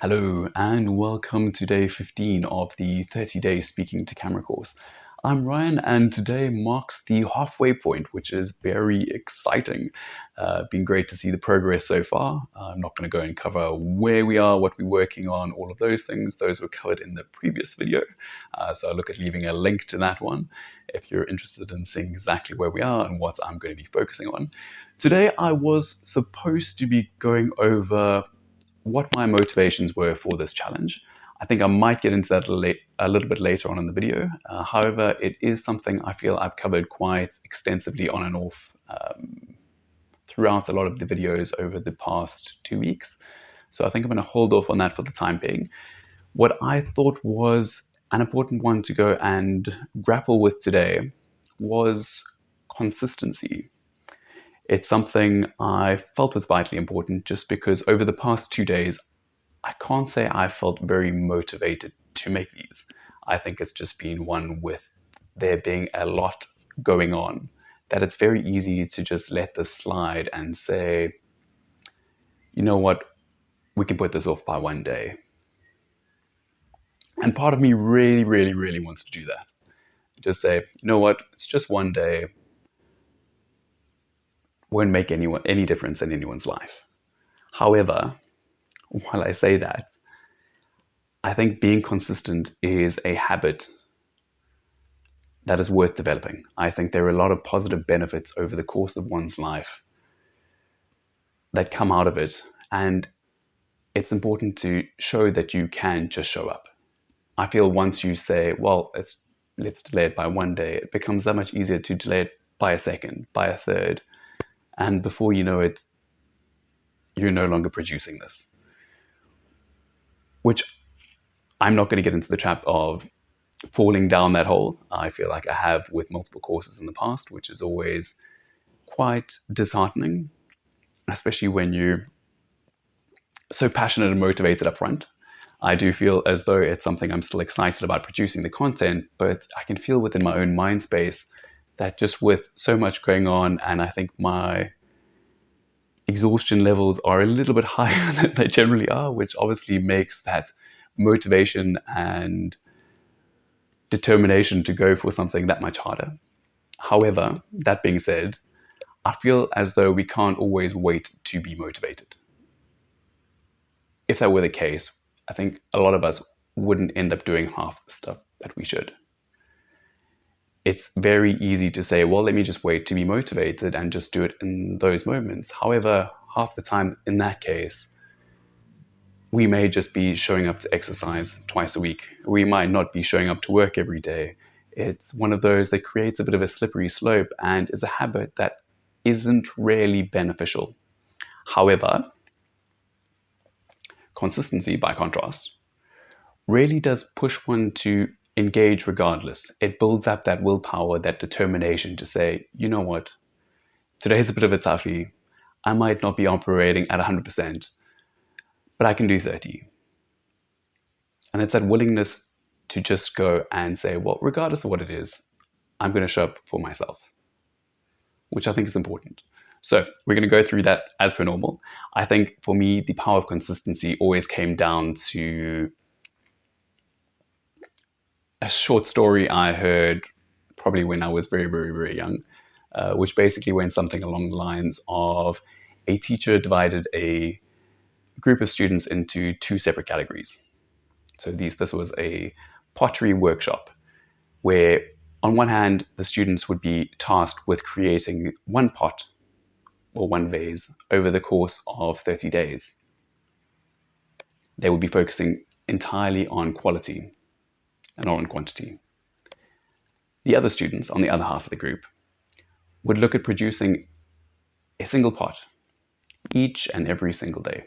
Hello and welcome to day 15 of the 30-day speaking to camera course. I'm Ryan and today marks the halfway point, which is very exciting. Been great to see the progress so far. I'm not going to go and cover where we are, what we're working on, all of those things. Those were covered in the previous video. So I look at leaving a link to that one if you're interested in seeing exactly where we are and what I'm going to be focusing on. Today I was supposed to be going over what my motivations were for this challenge. I think I might get into that a little bit later on in the video. However, it is something I feel I've covered quite extensively on and off throughout a lot of the videos over the past 2 weeks. So I think I'm going to hold off on that for the time being. What I thought was an important one to go and grapple with today was consistency. It's something I felt was vitally important just because over the past 2 days, I can't say I felt very motivated to make these. I think it's just been one with there being a lot going on that it's very easy to just let this slide and say, you know what, we can put this off by one day. And part of me really, really, really wants to do that. Just say, you know what, it's just one day. Won't make any difference in anyone's life. However, while I say that, I think being consistent is a habit that is worth developing. I think there are a lot of positive benefits over the course of one's life that come out of it, and it's important to show that you can just show up. I feel once you say, well, let's delay it by one day, it becomes that much easier to delay it by a second, by a third, and before you know it, you're no longer producing this. Which I'm not going to get into the trap of falling down that hole. I feel like I have with multiple courses in the past, which is always quite disheartening, especially when you're so passionate and motivated up front. I do feel as though it's something I'm still excited about producing the content, but I can feel within my own mind space that just with so much going on, and I think my exhaustion levels are a little bit higher than they generally are, which obviously makes that motivation and determination to go for something that much harder. However, that being said, I feel as though we can't always wait to be motivated. If that were the case, I think a lot of us wouldn't end up doing half the stuff that we should. It's very easy to say, well, let me just wait to be motivated and just do it in those moments. However, half the time in that case, we may just be showing up to exercise twice a week. We might not be showing up to work every day. It's one of those that creates a bit of a slippery slope and is a habit that isn't really beneficial. However, consistency, by contrast, really does push one to engage regardless. It builds up that willpower, that determination to say, you know what, today's a bit of a toughie. I might not be operating at 100%, but I can do 30. And it's that willingness to just go and say, well, regardless of what it is, I'm going to show up for myself, which I think is important. So we're going to go through that as per normal. I think for me, the power of consistency always came down to a short story I heard probably when I was very, very, very young, which basically went something along the lines of a teacher divided a group of students into two separate categories. So this was a pottery workshop where on one hand, the students would be tasked with creating one pot or one vase over the course of 30 days. They would be focusing entirely on quality and not on quantity. The other students, on the other half of the group, would look at producing a single pot each and every single day.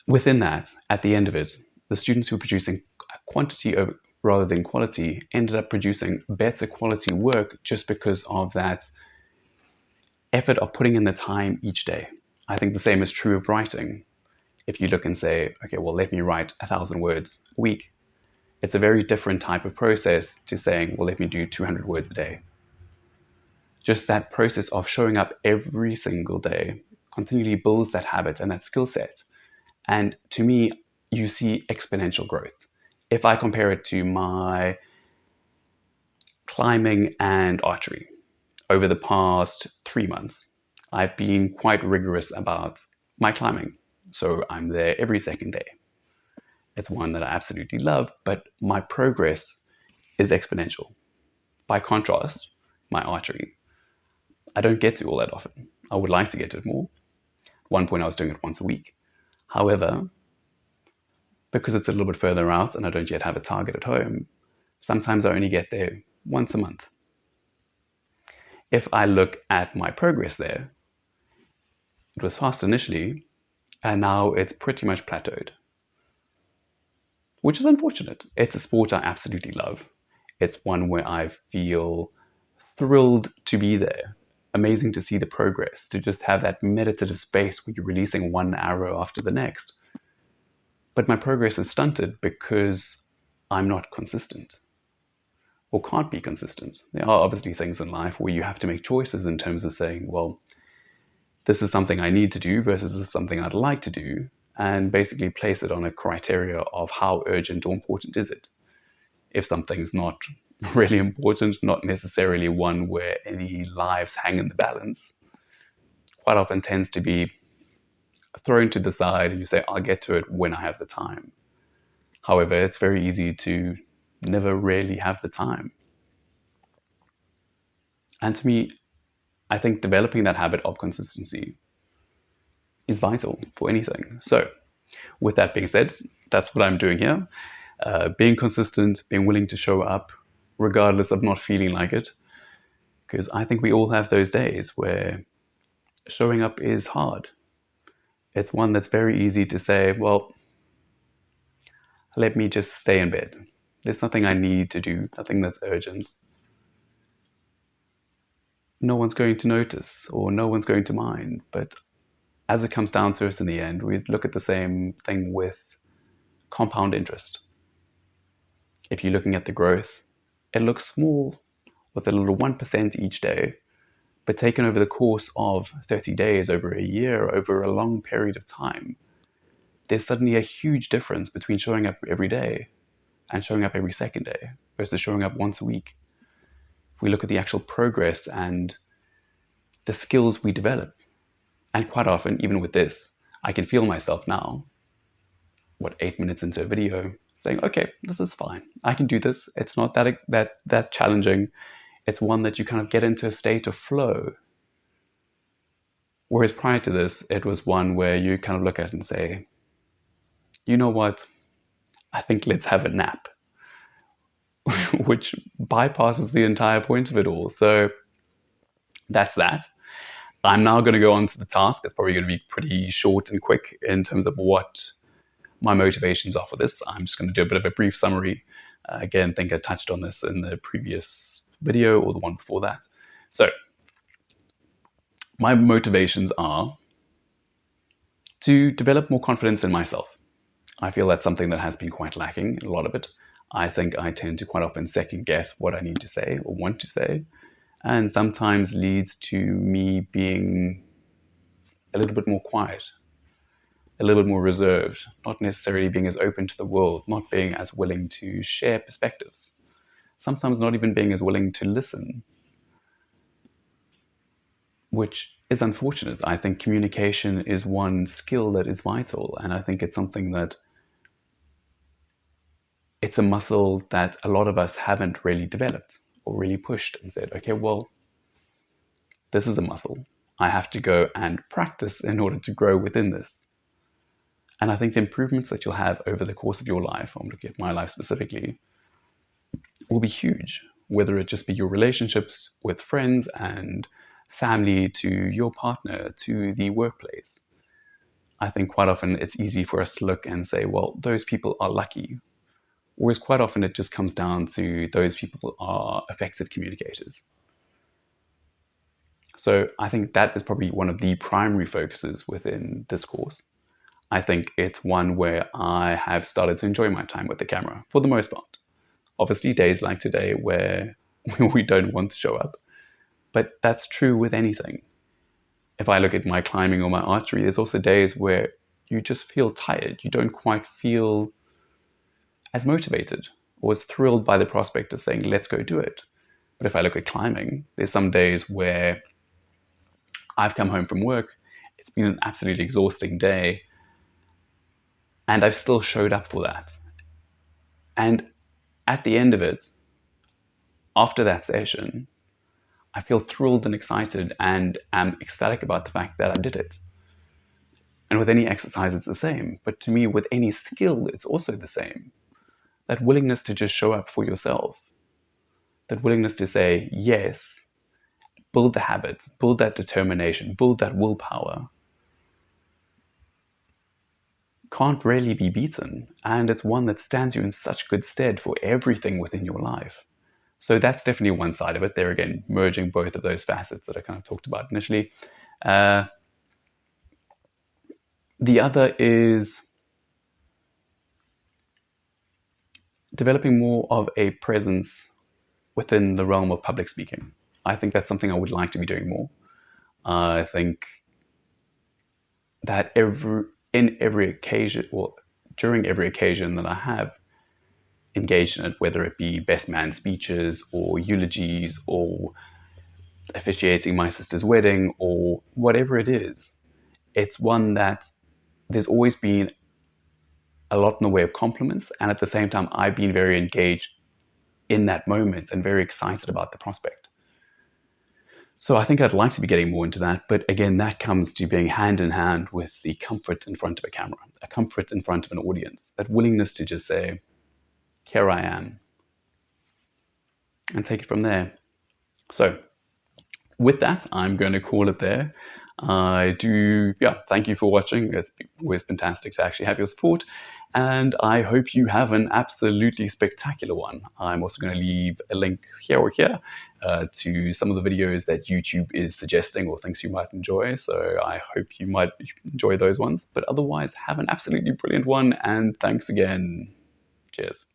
Within that, at the end of it, the students who were producing quantity rather than quality ended up producing better quality work just because of that effort of putting in the time each day. I think the same is true of writing. If you look and say, okay, well, let me write 1,000 words a week, it's a very different type of process to saying, well, let me do 200 words a day. Just that process of showing up every single day continually builds that habit and that skill set. And to me, you see exponential growth. If I compare it to my climbing and archery over the past 3 months, I've been quite rigorous about my climbing. So I'm there every second day. It's one that I absolutely love, but my progress is exponential. By contrast, my archery, I don't get to all that often. I would like to get to it more. At one point, I was doing it once a week. However, because it's a little bit further out and I don't yet have a target at home, sometimes I only get there once a month. If I look at my progress there, it was fast initially, and now it's pretty much plateaued, which is unfortunate. It's a sport I absolutely love. It's one where I feel thrilled to be there. Amazing to see the progress, to just have that meditative space where you're releasing one arrow after the next. But my progress is stunted because I'm not consistent or can't be consistent. There are obviously things in life where you have to make choices in terms of saying, well, this is something I need to do versus this is something I'd like to do, and basically place it on a criteria of how urgent or important is it. If something's not really important, not necessarily one where any lives hang in the balance, quite often tends to be thrown to the side and you say, I'll get to it when I have the time. However, it's very easy to never really have the time. And to me, I think developing that habit of consistency is vital for anything. So, with that being said, that's what I'm doing here. Being consistent, being willing to show up, regardless of not feeling like it. Because I think we all have those days where showing up is hard. It's one that's very easy to say, well, let me just stay in bed. There's nothing I need to do, nothing that's urgent. No one's going to notice or no one's going to mind. But as it comes down to us in the end, we look at the same thing with compound interest. If you're looking at the growth, it looks small with a little 1% each day, but taken over the course of 30 days, over a year, over a long period of time, there's suddenly a huge difference between showing up every day and showing up every second day versus showing up once a week. If we look at the actual progress and the skills we develop, and quite often, even with this, I can feel myself now, 8 minutes into a video, saying, okay, this is fine. I can do this. It's not that challenging. It's one that you kind of get into a state of flow. Whereas prior to this, it was one where you kind of look at it and say, you know what? I think let's have a nap, which bypasses the entire point of it all. So that's that. I'm now going to go on to the task. It's probably going to be pretty short and quick in terms of what my motivations are for this. I'm just going to do a bit of a brief summary. Again, I think I touched on this in the previous video or the one before that. So my motivations are to develop more confidence in myself. I feel that's something that has been quite lacking, a lot of it. I think I tend to quite often second guess what I need to say or want to say, and sometimes leads to me being a little bit more quiet, a little bit more reserved, not necessarily being as open to the world, not being as willing to share perspectives, sometimes not even being as willing to listen, which is unfortunate. I think communication is one skill that is vital, and I think it's something that it's a muscle that a lot of us haven't really developed or really pushed and said, okay, well, this is a muscle. I have to go and practice in order to grow within this. And I think the improvements that you'll have over the course of your life, I'm looking at my life specifically, will be huge, whether it just be your relationships with friends and family, to your partner, to the workplace. I think quite often it's easy for us to look and say, well, those people are lucky. Whereas quite often it just comes down to those people are effective communicators. So I think that is probably one of the primary focuses within this course. I think it's one where I have started to enjoy my time with the camera for the most part. Obviously, days like today where we don't want to show up, but that's true with anything. if I look at my climbing or my archery, there's also days where you just feel tired. You don't quite feel as motivated or as thrilled by the prospect of saying, let's go do it. But if I look at climbing, there's some days where I've come home from work, it's been an absolutely exhausting day, and I've still showed up for that. And at the end of it, after that session, I feel thrilled and excited and am ecstatic about the fact that I did it. And with any exercise, it's the same. But to me, with any skill, it's also the same. That willingness to just show up for yourself, that willingness to say, yes, build the habit, build that determination, build that willpower, can't really be beaten. And it's one that stands you in such good stead for everything within your life. So that's definitely one side of it. There again, merging both of those facets that I kind of talked about initially. The other is developing more of a presence within the realm of public speaking. I think that's something I would like to be doing more. I think that in every occasion, or during every occasion that I have engaged in it, whether it be best man speeches or eulogies or officiating my sister's wedding or whatever it is, it's one that there's always been a lot in the way of compliments, and at the same time, I've been very engaged in that moment and very excited about the prospect. So I think I'd like to be getting more into that, but again, that comes to being hand in hand with the comfort in front of a camera, a comfort in front of an audience, that willingness to just say, here I am, and take it from there. So with that, I'm going to call it there. Thank you for watching. It's always fantastic to actually have your support. And I hope you have an absolutely spectacular one. I'm also going to leave a link here or here to some of the videos that YouTube is suggesting or thinks you might enjoy. So I hope you might enjoy those ones. But otherwise, have an absolutely brilliant one. And thanks again. Cheers.